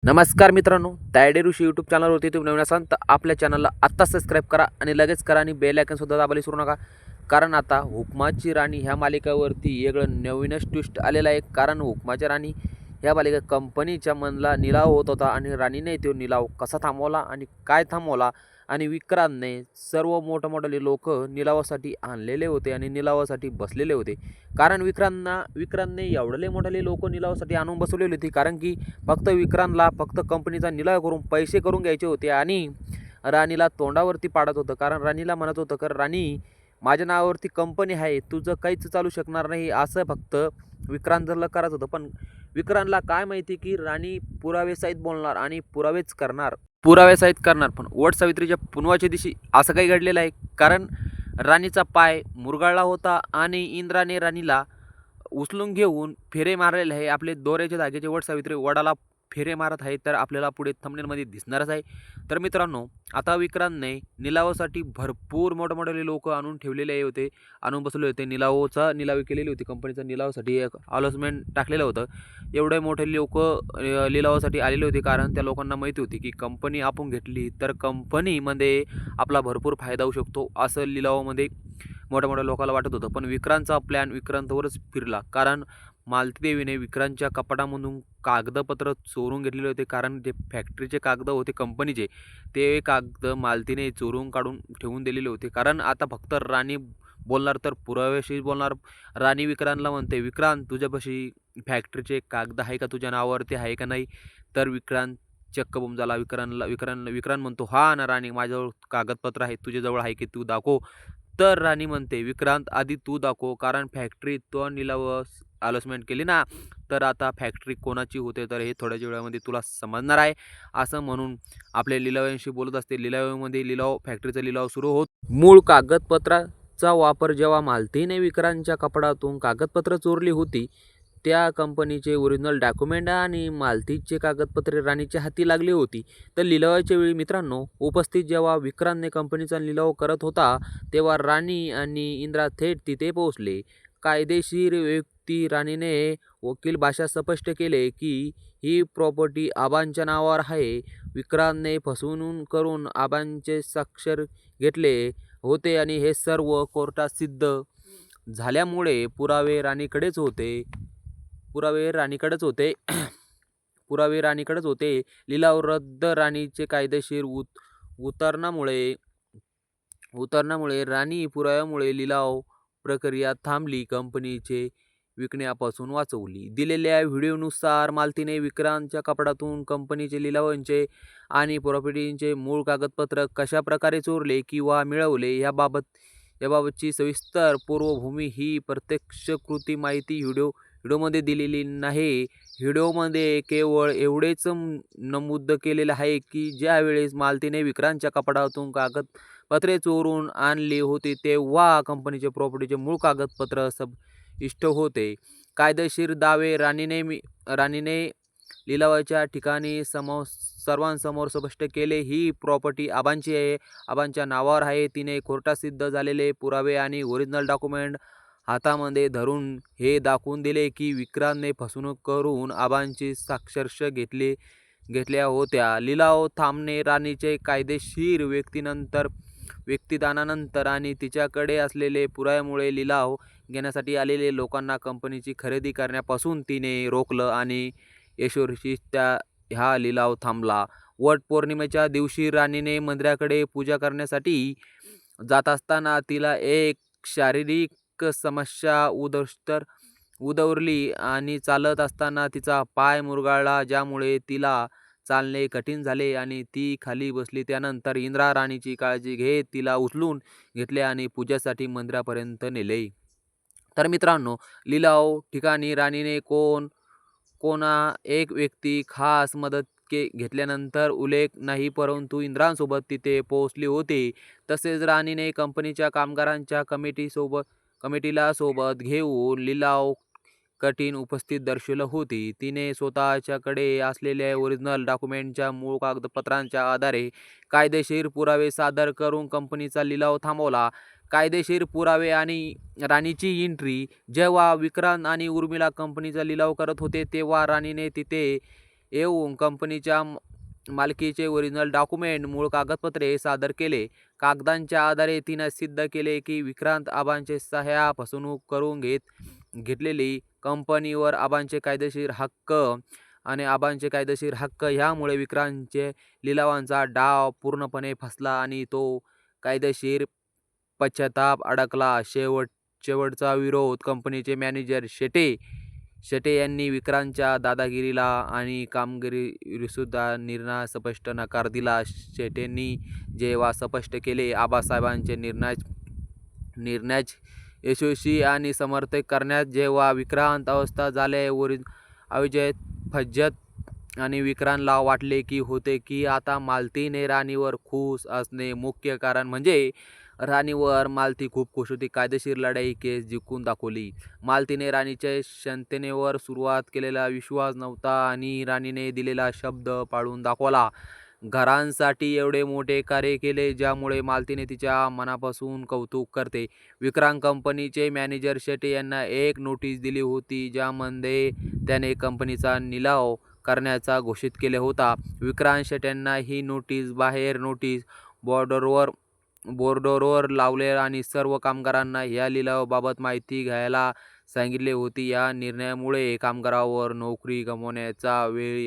नमस्कार मित्रांनो, तायडे ऋषी यूट्यूब चॅनलवरती तुम्ही नवीन असाल तर आपल्या चॅनलला आत्ता सबस्क्राईब करा आणि लगेच करा आणि बेल आयकॉनसुद्धा दाबायला विसरू नका. कारण आता हुकमाची राणी ह्या मालिकावरती वेगळं नवीनच ट्विस्ट आलेलं आहे. कारण हुकमाच्या राणी ह्या मालिका कंपनीच्या मनला निलाव होत होता आणि राणीने तो निलाव कसा थांबवला आणि काय थांबवला आणि विक्रांतने सर्व मोठमोठाले लोक निलावासाठी आणलेले होते आणि निलावासाठी बसलेले होते. कारण विक्रांतने एवढे मोठाले लोक निलावासाठी आणून बसवलेली होती. कारण की विक्रांतला फक्त कंपनीचा निलाव करून पैसे करून घ्यायचे होते आणि राणीला तोंडावरती पाडत होतं. कारण राणीला म्हणत होतं की राणी, माझ्या नावावरती कंपनी आहे, तुझं काहीच चालू शकणार नाही, असं फक्त विक्रांतला करत होतं. पण विक्रांतला काय माहिती की राणी पुरावेसहित बोलणार आणि पुरावेसहित करणार. पण वट सावित्रीच्या पुनवाच्या दिवशी असं काही घडलेलं आहे. कारण राणीचा पाय मुरगाळला होता आणि इंद्राने राणीला उचलून घेऊन फेरे मारलेले आहे. आपले दोऱ्याच्या धाग्याचे वट सावित्री वडाला फेरे मारत आहे, तर आपल्याला पुढे थंबनेलमध्ये दिसणारच आहे. तर मित्रांनो, आता विक्रांतने निलावासाठी भरपूर मोठमोठे लोक आणून बसवले होते. निलावी केलेली होती. कंपनीचा निलावासाठी एक अनाउन्समेंट टाकलेलं होतं. एवढे मोठे लोक लिलावासाठी आलेले होते. कारण त्या लोकांना माहिती होती की कंपनी आपण घेतली तर कंपनीमध्ये आपला भरपूर फायदा होऊ शकतो, असं लिलावामध्ये मोठ्या लोकांना वाटत होतं. पण विक्रांतचा प्लॅन विक्रांतवरच फिरला. कारण मालतीदेवीने विक्रांतच्या कपाटामधून कागदपत्र चोरून घेतलेले होते. कारण जे फॅक्टरीचे कागद होते कंपनीचे, ते कागद मालतीने चोरून काढून ठेवून दिलेले होते. कारण आता फक्त राणी बोलणार तर पुराव्याशी बोलणार. राणी विक्रांतला म्हणते, विक्रांत, तुझ्यापाशी फॅक्टरीचे कागद आहे का, तुझ्या नावावरती आहे का नाही? तर विक्रांत चक्क बूम झाला. विक्रांत म्हणतो, हा ना राणी, माझ्याजवळ कागदपत्र आहे, तुझ्याजवळ आहे की, तू दाखव. तर राणी म्हणते, विक्रांत, आधी तू दाखव. कारण फॅक्टरी तो निलाव अनाउन्समेंट केली ना, तर आता फॅक्टरी कोणाची होते तर हे थोड्याच वेळामध्ये तुला समजणार आहे, असं म्हणून आपल्या लिलाव्यांशी बोलत असते. फॅक्टरीचा लिलाव सुरू होत. मूळ कागदपत्राचा वापर जेव्हा मालतीने विक्रांतच्या कपडातून कागदपत्र चोरली होती, त्या कंपनीचे ओरिजिनल डॉक्युमेंट आणि मालतीचे कागदपत्रे राणीच्या हाती लागली होती. तर लिलावाच्या वेळी मित्रांनो, उपस्थित जेव्हा विक्रांतने कंपनीचा लिलाव करत होता, तेव्हा राणी आणि इंद्रा थेट तिथे पोहोचले. कायदेशीर व्यक्ती राणीने वकील भाषा स्पष्ट केले की ही प्रॉपर्टी आबांच्या नावावर आहे. विक्रांतने फसवणूक करून आबांचे स्वाक्षर घेतले होते आणि हे सर्व कोर्टात सिद्ध झाल्यामुळे पुरावे राणीकडेच होते. पुरावे राणीकडेच होते. लिलाव रद्द. राणीचे कायदेशीर उतरण्यामुळे राणी पुराव्यामुळे लिलाव प्रक्रिया थांबली, कंपनीचे विकण्यापासून वाचवली. दिलेल्या व्हिडिओनुसार मालतीने विक्रांतच्या कपडातून कंपनीचे लिलावांचे आणि प्रॉपर्टीचे मूळ कागदपत्र कशा प्रकारे चोरले किंवा मिळवले याबाबतची सविस्तर पूर्वभूमी ही प्रत्यक्ष कृती माहिती व्हिडिओमध्ये दिलेली नाही. व्हिडिओमध्ये केवळ एवढेच नमूद केलेलं आहे की ज्यावेळेस मालतीने विक्रांतच्या कपडातून कागदपत्रे चोरून आणली होती, तेव्हा कंपनीचे प्रॉपर्टीचे मूळ कागदपत्र इष्ट होते. कायदेशीर दावे. राणीने लिलावाच्या ठिकाणी सर्वांसमोर स्पष्ट केले, ही प्रॉपर्टी आबांची आहे, आबांच्या नावावर आहे. तिने कोर्टात सिद्ध झालेले पुरावे आणि ओरिजिनल डॉक्युमेंट हातामध्ये धरून हे दाखवून दिले की विक्रांतने फसवणूक करून आबांची साक्षरश घेतल्या होत्या. लिलाव थांबणे. राणीचे कायदेशीर व्यक्तिदानानंतर आणि तिच्याकडे असलेले पुराव्यामुळे लिलाव घेण्यासाठी आलेले लोकांना कंपनीची खरेदी करण्यापासून तिने रोखलं आणि यशस्वीरित्या हा लिलाव थांबला. वट पौर्णिमेच्या दिवशी राणीने मंदिराकडे पूजा करण्यासाठी जात असताना तिला एक शारीरिक समस्या उद्भवली आणि चालत असताना तिचा पाय मुरगाळला, ज्यामुळे तिला चालणे कठीण झाले आणि ती खाली बसली. त्यानंतर इंद्रा राणीची काळजी घेत तिला उचलून घेतले आणि पूजेसाठी मंदिरापर्यंत नेले. तर मित्रांनो, लिलाव ठिकाणी राणीने कोणा एक व्यक्ती खास मदत घेतल्यानंतर उल्लेख नाही, परंतु इंद्रांसोबत तिथे पोहोचली होती. तसेच राणीने कंपनीच्या कामगारांच्या कमिटीला सोबत घेऊन लिलाव कठीण उपस्थित दर्शवलं होती. तिने स्वतःच्याकडे असलेल्या ओरिजिनल डॉक्युमेंटच्या मूळ कागदपत्रांच्या आधारे कायदेशीर पुरावे सादर करून कंपनीचा लिलाव थांबवला. कायदेशीर पुरावे आणि राणीची एंट्री. जेव्हा विक्रांत आणि उर्मिला कंपनीचा लिलाव करत होते, तेव्हा राणीने तिथे येऊन कंपनीच्या मालकीचे ओरिजिनल डॉक्युमेंट मूळ कागदपत्रे सादर केले. कागदांच्या आधारे तिने सिद्ध केले की विक्रांत आबांचे सह्या फसवणूक करून घेतलेली कंपनीवर आबांचे कायदेशीर हक्क ह्यामुळे विक्रांतचे लिलावांचा डाव पूर्णपणे फसला आणि तो कायदेशीर पश्चाताप अडकला. शेवटचा विरोध कंपनीचे मॅनेजर शेटे यांनी विक्रांतच्या दादागिरीला आणि कामगिरीविरुद्ध निर्णय स्पष्ट नकार दिला. शेटेंनी जेव्हा स्पष्ट केले आबासाहेबांचे निर्णय यशस्वी आणि समर्थक करण्यात जेव्हा विक्रांत अवस्था झाले अविजय फज्जत आणि विक्रांतला वाटले की होते की आता मालतीने राणीवर खुश असणे मुख्य कारण म्हणजे राणीवर मालती खूप खुश होती. कायदेशीर लढाई केस जिंकून दाखवली. मालतीने राणीच्या शांततेवर सुरुवात केलेला विश्वास नव्हता आणि राणीने दिलेला शब्द पाळून दाखवला. घरांसाठी एवढे मोठे कार्य केले ज्यामुळे मालतीने तिच्या मनापासून कौतुक करते. विक्रांत कंपनीचे मॅनेजर शेटे यांना एक नोटीस दिली होती ज्यामध्ये त्याने कंपनीचा लिलाव करण्याचा घोषित केले होता. विक्रांत शेटेंना ही नोटीस नोटीस बोर्डवर लावले आणि सर्व कामगारांना या लिलावाबाबत माहिती घ्यायला सांगितले होते. या निर्णयामुळे कामगारांवर नोकरी गमावण्याचा वेळ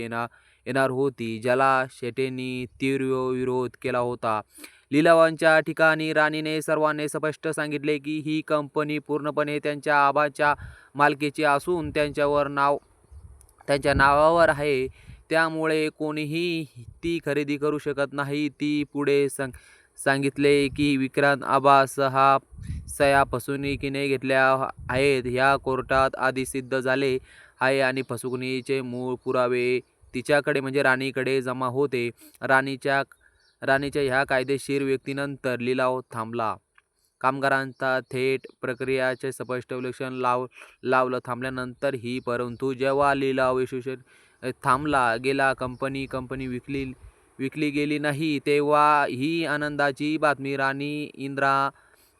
येणार होती ज्याला शेटेंनी तीव्र विरोध केला होता. लिलावांच्या ठिकाणी राणीने सर्वांना स्पष्ट सांगितले की ही कंपनी पूर्णपणे त्यांच्या आबाच्या मालकीची असून त्यांच्या नावावर आहे, त्यामुळे कोणीही ती खरेदी करू शकत नाही. ती पुढे सांगितले की विक्रांत आबा सह्या फसवणुकीने घेतल्या आहेत. ह्या कोर्टात आधी सिद्ध झाले आहे आणि फसवणुकीचे मूळ पुरावे तिच्याकडे म्हणजे राणीकडे जमा होते. राणीच्या ह्या कायदेशीर व्यक्तीनंतर लिलाव थांबला. कामगारांचा थेट प्रक्रियाचे स्पष्ट विश्लेषण लावलं थांबल्यानंतरही, परंतु जेव्हा लिलाव यशस्वी थांबला गेला कंपनी विकली गेली नाही तेव्हा ही आनंदाची बातमी राणी इंदिरा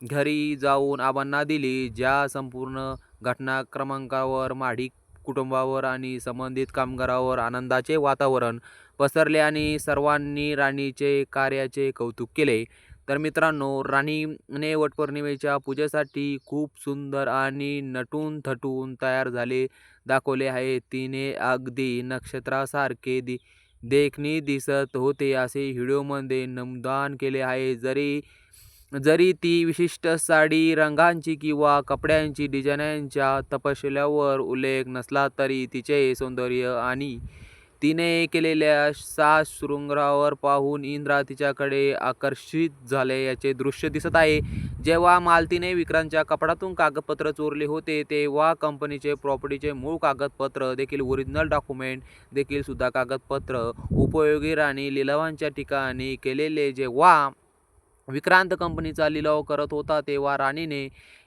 घरी जाऊन आबांना दिली. ज्या संपूर्ण घटनाक्रमांकावर माडिक कुटुंबावर आणि संबंधित कामगारांवर आनंदाचे वातावरण पसरले आणि सर्वांनी राणीचे कार्याचे कौतुक केले. तर मित्रांनो, राणीने वटपौर्णिमेच्या पूजेसाठी खूप सुंदर आणि नटून थटून तयार झाले दाखवले आहे. तिने अगदी नक्षत्रासारखे देखणी दिसत होते असे व्हिडिओमध्ये नमूद केले आहे. जरी ती विशिष्ट साडी रंगांची किंवा कपड्यांची डिझाईनच्या तपशिलावर उल्लेख नसला तरी तिचे सौंदर्य आणि तिने केलेल्या शृंगारावर पाहून इंदिरा तिच्याकडे आकर्षित झाले याचे दृश्य दिसत आहे. जेव्हा मालतीने विक्रांतच्या कपाटातून कागदपत्र चोरले होते तेव्हा कंपनीचे प्रॉपर्टीचे मूळ कागदपत्र देखील ओरिजिनल डॉक्युमेंट देखील सुद्धा कागदपत्र उपयोगी राणी लिलावांच्या ठिकाणी केलेले. जेव्हा विक्रांत कंपनीचा लिलाव करत होता तेव्हा राणीने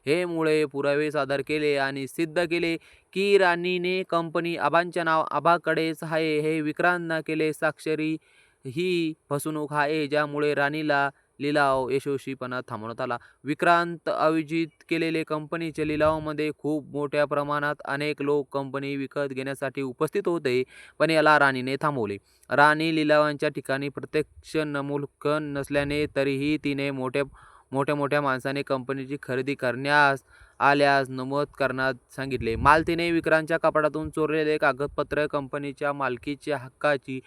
हे मुळे पुरावे सादर केले आणि सिद्ध केले की राणीने कंपनी आबांच्या आबाकडेच आहे. हे विक्रांतने केले स्वाक्षरी ही फसवणूक आहे ज्यामुळे राणीला लिलाव यशस्वीपणे थांबवण्यात आला. विक्रांत आयोजित केलेले कंपनीच्या लिलावामध्ये खूप मोठ्या प्रमाणात अनेक लोक कंपनी विकत घेण्यासाठी उपस्थित होते, पण याला राणीने थांबवले. राणी लिलावांच्या ठिकाणी प्रत्यक्ष नामांकन नसल्याने तरीही तिने मोठ्या माणसाने कंपनीची खरेदी करण्यास आल्यास नमूद करण्यास सांगितले. मालतीने विक्रांतच्या कपाटातून चोरलेले कागदपत्र कंपनीच्या मालकीच्या हक्काची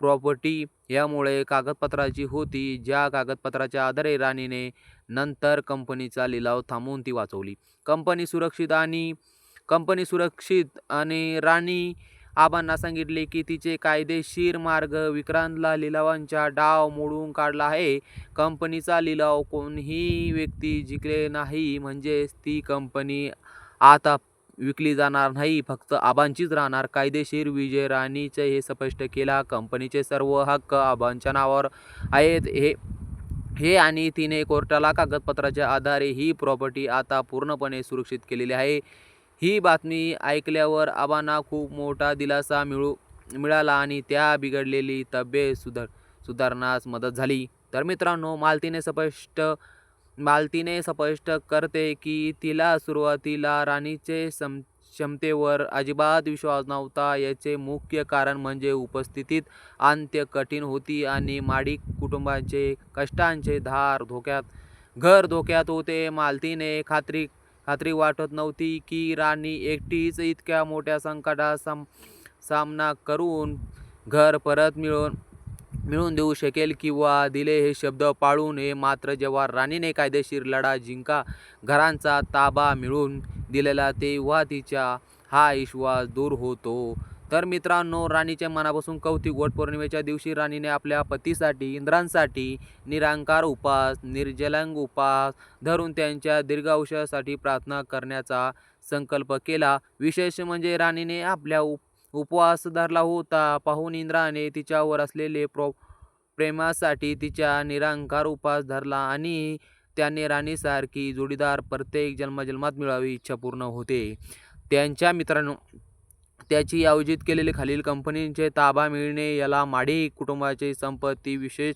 प्रॉपर्टी यामुळे कागदपत्राची होती, ज्या कागदपत्राच्या आधारे राणीने नंतर कंपनीचा लिलाव थांबवून ती वाचवली. कंपनी सुरक्षित आणि राणी आबांना सांगितले की तिचे कायदेशीर मार्ग विक्रांतला लिलावांचा डाव मोडून काढला आहे. कंपनीचा लिलाव कोणीही व्यक्ती जिंकले नाही, म्हणजेच ती कंपनी आता विकली जाणार नाही, फक्त आबांचीच राहणार. कायदेशीर विजय राणीचे हे स्पष्ट केला. कंपनीचे सर्व हक्क आबांच्या नावावर आहेत हे आणि तिने कोर्टाला कागदपत्राच्या आधारे ही प्रॉपर्टी आता पूर्णपणे सुरक्षित केलेली आहे. ही बातमी ऐकल्यावर आबांना खूप मोठा दिलासा मिळाला आणि त्या बिघडलेली तब्येत सुधारण्यास मदत झाली. तर मित्रांनो, मालतीने स्पष्ट करते की तिला सुरुवातीला राणीचे क्षमतेवर अजिबात विश्वास नव्हता. याचे मुख्य कारण म्हणजे उपस्थितीत अंत्य कठीण होती आणि माडिक कुटुंबाचे कष्टांचे धार घर धोक्यात होते. मालतीने खात्री वाटत नव्हती की राणी एकटीच इतक्या मोठ्या संकटाचा सामना करून घर परत मिळवून देऊ शकेल किंवा दिले हे शब्द पाळून. हे मात्र जेव्हा राणीने कायदेशीर लढा जिंका घरांचा ताबा मिळवून दिलेला तेव्हा तिचा हा विश्वास दूर होतो. तर मित्रांनो, राणीच्या मनापासून कौतुक. वटपौर्णिमेच्या दिवशी राणीने आपल्या पतीसाठी इंद्रांसाठी निरंकार उपास निर्जलांग उपास धरून त्यांच्या दीर्घायुष्यासाठी प्रार्थना करण्याचा संकल्प केला. विशेष म्हणजे राणीने आपल्या उपवास धरला होता पाहून इंद्राने तिच्यावर असलेले प्रेमासाठी तिच्या निरंकार उपास धरला आणि त्याने राणीसारखी जोडीदार प्रत्येक जन्मात मिळावी इच्छा पूर्ण होते. त्यांच्या मित्रांनो, त्याची आयोजित केलेले खालील कंपनीचे ताबा मिळणे याला माडिक कुटुंबाची संपत्ती विशेष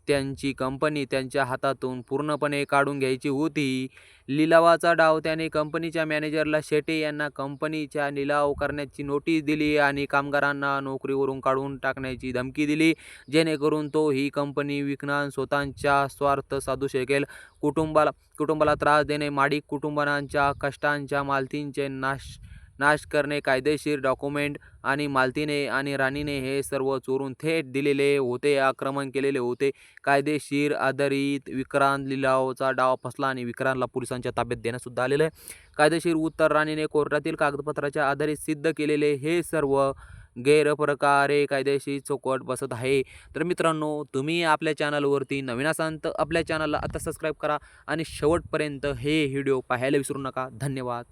त्यांची कंपनी त्यांच्या हातातून पूर्णपणे काढून घ्यायची होती. लिलावाचा डाव. त्याने कंपनीच्या मॅनेजरला शेटे यांना कंपनीच्या लिलाव करण्याची नोटीस दिली आणि कामगारांना नोकरीवरून काढून टाकण्याची धमकी दिली, जेणेकरून तो ही कंपनी विकणार स्वतःचा स्वार्थ साधू शकेल. कुटुंबाला त्रास देणे. माडिक कुटुंबाच्या कष्टांच्या मालतींचे नाश करणे. कायदेशीर डॉक्युमेंट आणि मालतीने आणि राणीने हे सर्व चोरून थेट दिलेले होते. आक्रमण केलेले होते. कायदेशीर आधारित विक्रांत लिलावाचा डाव फसला आणि विक्रांतला पोलिसांच्या ताब्यात देण्यात सुद्धा आलेलं आहे. कायदेशीर उत्तर. राणीने कोर्टातील कागदपत्राच्या आधारे सिद्ध केलेले हे सर्व गैरप्रकारे कायदेशीर चौकट बसत आहे. तर मित्रांनो, तुम्ही आपल्या चॅनलवरती नवीन असाल तर आपल्या चॅनलला आता सबस्क्राईब करा आणि शेवटपर्यंत हे व्हिडिओ पाहायला विसरू नका. धन्यवाद.